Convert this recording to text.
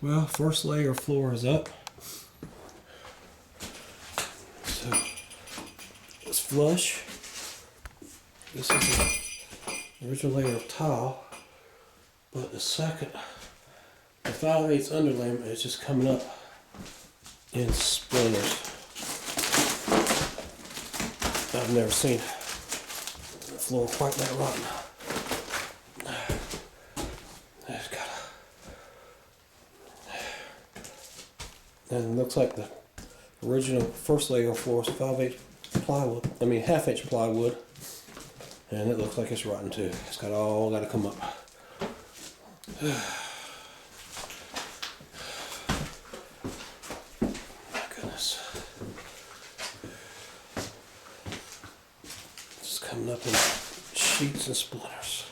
Well, first layer of floor is up. So it's flush. This is the original layer of tile, but the second, the 5/8 underlayment is just coming up in splinters. I've never seen the floor quite that rotten. It's got and it looks like the original first layer of floor is 5/8 plywood. I mean 1/2 inch plywood, and it looks like it's rotten too. It's got to come up. My goodness, it's coming up in sheets and splinters.